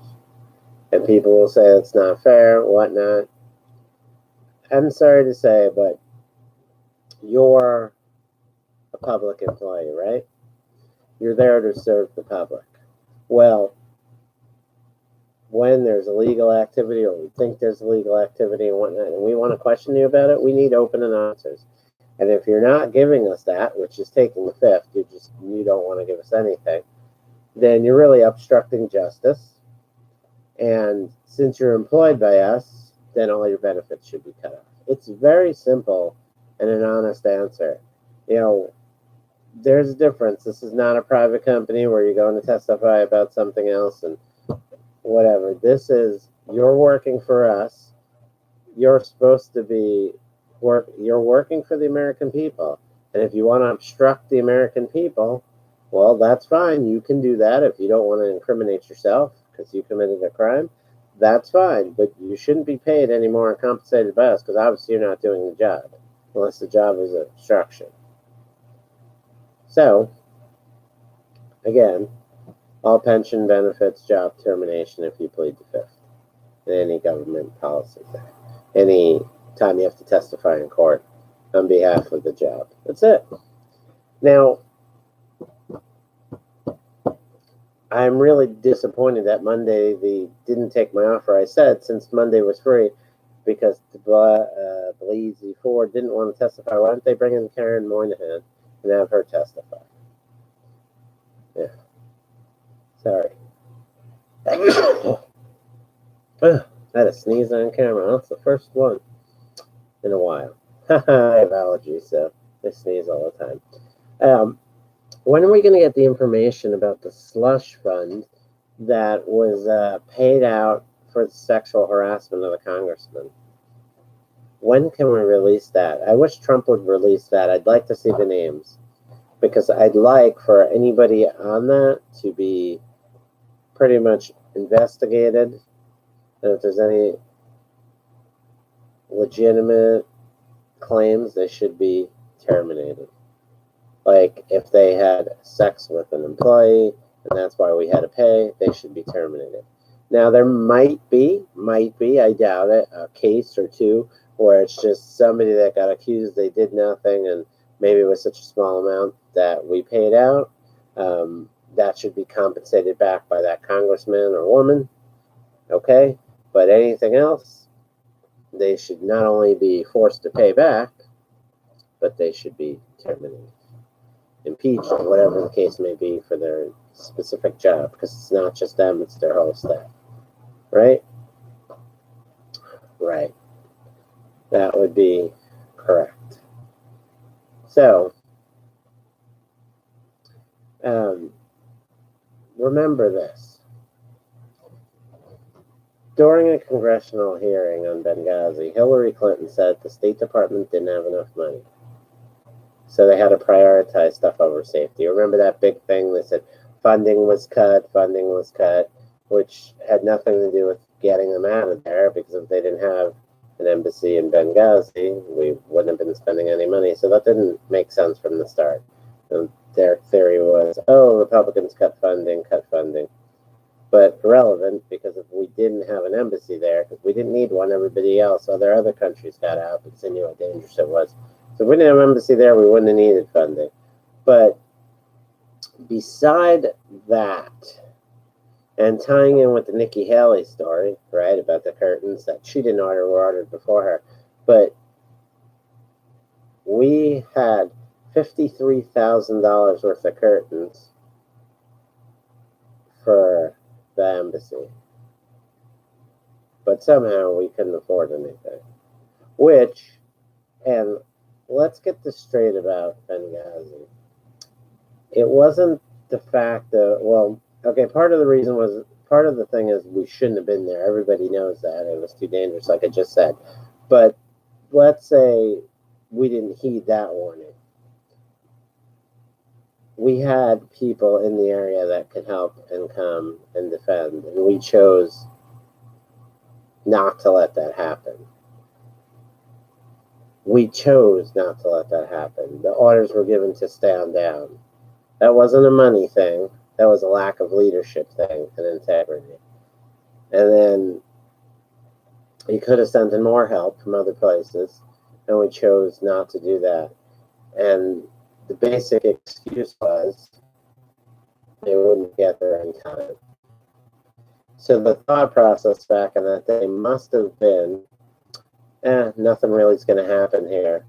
A: And people will say it's not fair, whatnot. I'm sorry to say, but you're a public employee, right? You're there to serve the public. Well, when there's illegal activity, or we think there's illegal activity and whatnot, and we want to question you about it, we need open answers. And if you're not giving us that, which is taking the fifth, you don't want to give us anything, then you're really obstructing justice. And since you're employed by us, then all your benefits should be cut off. It's very simple and an honest answer. There's a difference. This is not a private company where you're going to testify about something else and whatever. This is, you're working for us. You're supposed to be you're working for the American people. And if you want to obstruct the American people, well, that's fine. You can do that if you don't want to incriminate yourself because you committed a crime. That's fine. But you shouldn't be paid any more and compensated by us because obviously you're not doing the job unless the job is obstruction. So, again, all pension benefits, job termination if you plead the fifth. Any government policy there. Any time you have to testify in court on behalf of the job. That's it. Now, I'm really disappointed that Monday they didn't take my offer. I said since Monday was free because Benghazi Ford didn't want to testify. Why don't they bring in Karen Moynihan and have her testify? Yeah. Sorry. I had a sneeze on camera. That's the first one in a while. I have allergies, so I sneeze all the time. When are we going to get the information about the slush fund that was paid out for the sexual harassment of the congressman? When can we release that? I wish Trump would release that. I'd like to see the names because I'd like for anybody on that to be pretty much investigated And if there's any legitimate claims, they should be terminated. Like if they had sex with an employee and that's why we had to pay, they should be terminated. Now there might be, I doubt it, a case or two where it's just somebody that got accused, they did nothing, and maybe it was such a small amount that we paid out. That should be compensated back by that congressman or woman, okay? But anything else, they should not only be forced to pay back, but they should be terminated, impeached, or whatever the case may be for their specific job, because it's not just them, it's their whole staff. Right? Right. That would be correct. So, remember this. During a congressional hearing on Benghazi, Hillary Clinton said the State Department didn't have enough money. So they had to prioritize stuff over safety. Remember that big thing that said funding was cut, which had nothing to do with getting them out of there, because if they didn't have an embassy in Benghazi, we wouldn't have been spending any money. So that didn't make sense from the start. And their theory was, oh, Republicans cut funding. But irrelevant, because if we didn't have an embassy there, because we didn't need one, everybody else, other countries got out because they knew how dangerous it was. So if we didn't have an embassy there, we wouldn't have needed funding. But beside that, and tying in with the Nikki Haley story, right, about the curtains that she didn't order, were ordered before her, but we had $53,000 worth of curtains for the embassy. But somehow we couldn't afford anything. Which, and let's get this straight about Benghazi. It wasn't the fact that, well, okay, part of the thing is we shouldn't have been there. Everybody knows that. It was too dangerous, like I just said. But let's say we didn't heed that warning. We had people in the area that could help and come and defend, and we chose not to let that happen. We chose not to let that happen. The orders were given to stand down. That wasn't a money thing. That was a lack of leadership thing and integrity. And then he could have sent in more help from other places, and we chose not to do that. And the basic excuse was they wouldn't get there in time. So the thought process back in that day must have been, nothing really is going to happen here.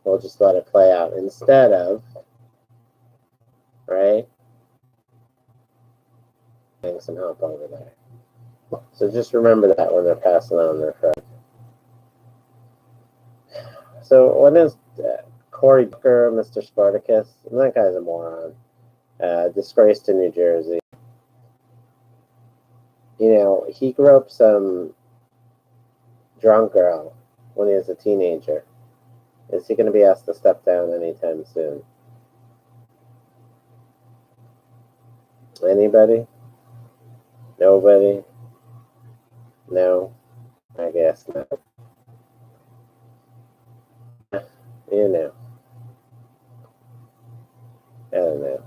A: We'll just let it play out. Instead of, right, getting some help over there. So just remember that when they're passing on their card. So what is Cory Booker, Mr. Spartacus? And that guy's a moron. Disgrace to New Jersey. You know, he grew up some drunk girl when he was a teenager. Is he going to be asked to step down anytime soon? Anybody? Nobody? No? I guess not. You know. I don't know.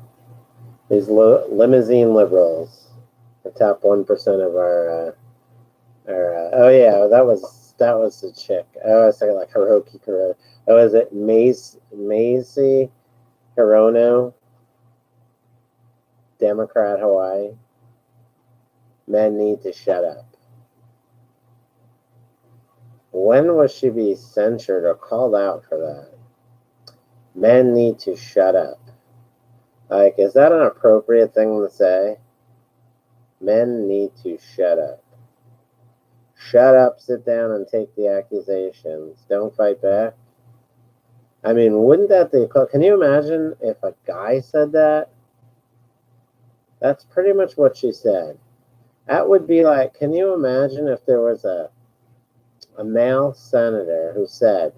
A: These limousine liberals, the top 1% of our oh yeah, that was the chick. I was thinking like Hiroki Kuro. Oh, is it Macy Hirono, Democrat, Hawaii? Men need to shut up. When will she be censured or called out for that? Men need to shut up. Like, is that an appropriate thing to say? Men need to shut up. Shut up, sit down, and take the accusations. Don't fight back. I mean, wouldn't that be... Can you imagine if a guy said that? That's pretty much what she said. That would be like, can you imagine if there was a male senator who said,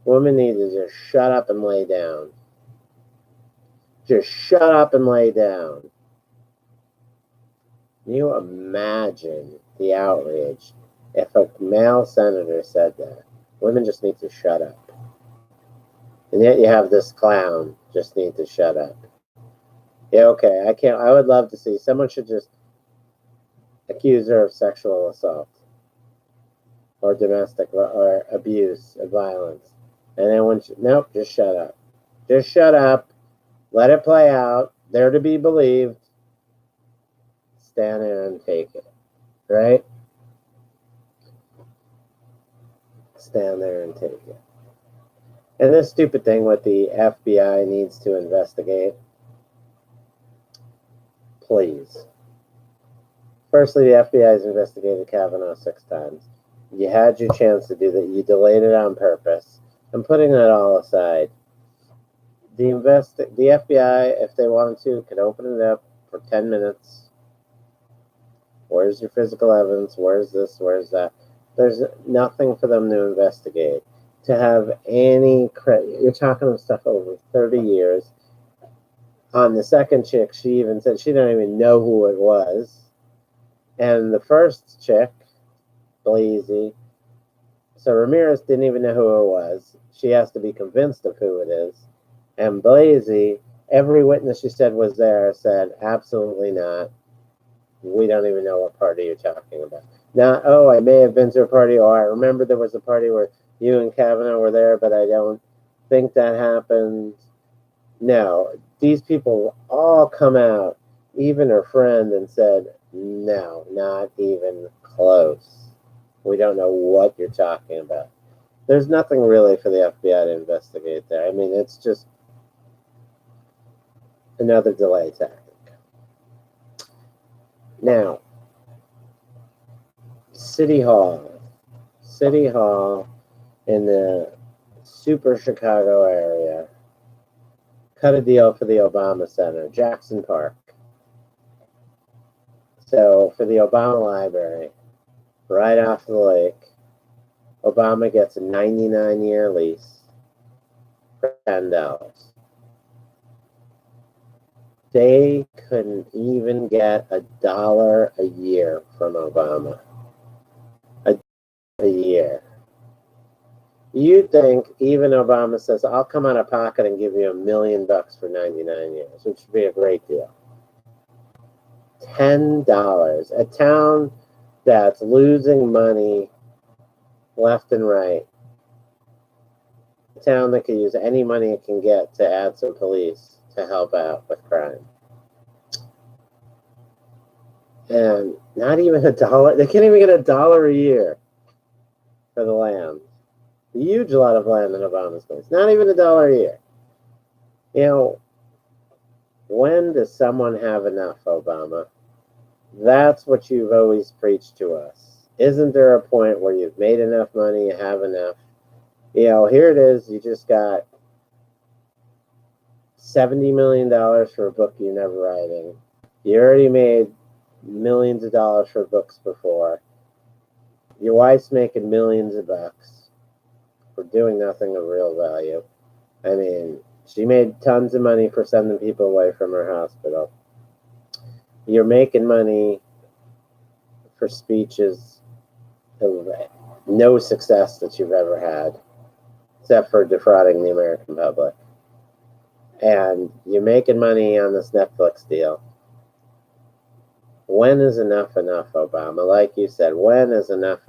A: women need to just shut up and lay down. Just shut up and lay down. Can you imagine the outrage. If a male senator said that, women just need to shut up. And yet you have this clown just need to shut up. Yeah, okay, I would love to see, someone should just accuse her of sexual assault or domestic or abuse or violence. And then nope, just shut up. Just shut up. Let it play out. They're to be believed. Stand there and take it. Right? Stand there and take it. And this stupid thing with the FBI needs to investigate. Please. Firstly, the FBI has investigated Kavanaugh 6 times. You had your chance to do that. You delayed it on purpose. And putting that all aside, the FBI, if they wanted to, could open it up for 10 minutes. Where's your physical evidence? Where's this? Where's that? There's nothing for them to investigate. To have any credit, you're talking about stuff over 30 years. On the second chick, she even said she didn't even know who it was. And the first chick, Benghazi, so Ramirez didn't even know who it was. She has to be convinced of who it is. And Benghazi, every witness she said was there said, absolutely not. We don't even know what party you're talking about. Now, oh, I may have been to a party, or I remember there was a party where you and Kavanaugh were there, but I don't think that happened. No, these people all come out, even her friend, and said, no, not even close. We don't know what you're talking about. There's nothing really for the FBI to investigate there. I mean, it's just another delay tactic. Now, City Hall in the super Chicago area cut a deal for the Obama Center, Jackson Park. So for the Obama Library, right off the lake, Obama gets a 99-year lease for $10. They couldn't even get $1 a year from Obama. A year. You think even Obama says, I'll come out of pocket and give you $1 million for 99 years, which would be a great deal. $10. A town that's losing money left and right. A town that could use any money it can get to add some police to help out with crime. And not even $1. They can't even get $1 a year for the land. A huge lot of land in Obama's place. Not even $1 a year. You know, when does someone have enough, Obama? That's what you've always preached to us. Isn't there a point where you've made enough money, you have enough? You know, here it is, you just got $70 million for a book you're never writing. You already made millions of dollars for books before. Your wife's making millions of bucks for doing nothing of real value. I mean, she made tons of money for sending people away from her hospital. You're making money for speeches of no success that you've ever had, except for defrauding the American public. And you're making money on this Netflix deal. When is enough, Obama? Like you said, when is enough?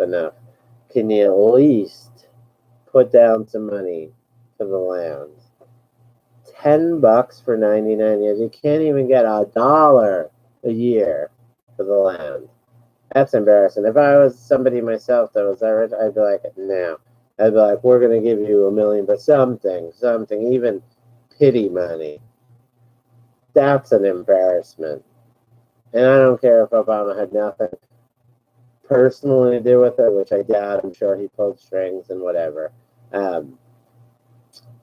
A: Can you at least put down some money for the land? $10 for 99 years. You can't even get $1 a year for the land. That's embarrassing. If I was somebody myself that was that rich, I'd be like, no. I'd be like, we're going to give you $1 million, but something, even pity money. That's an embarrassment. And I don't care if Obama had nothing personally to do with it, which I doubt. I'm sure he pulled strings and whatever.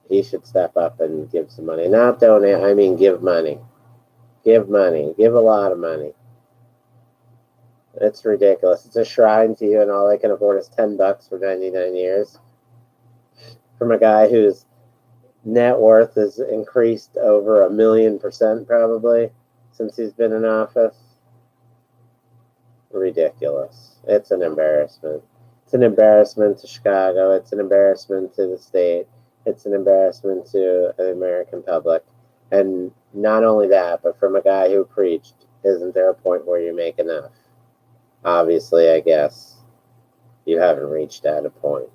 A: He should step up and give some money. Not donate, I mean give money. Give money. Give a lot of money. It's ridiculous. It's a shrine to you, and all I can afford is $10 for 99 years. From a guy whose net worth has increased over 1,000,000% probably since he's been in office. ridiculous. It's an embarrassment. It's an embarrassment to Chicago. It's an embarrassment to the state. It's an embarrassment to the American public. And not only that, but from a guy who preached, isn't there a point where you make enough? Obviously, I guess you haven't reached that point.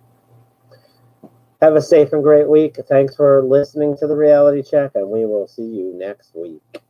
A: Have a safe and great week. Thanks for listening to the Reality Check, and we will see you next week.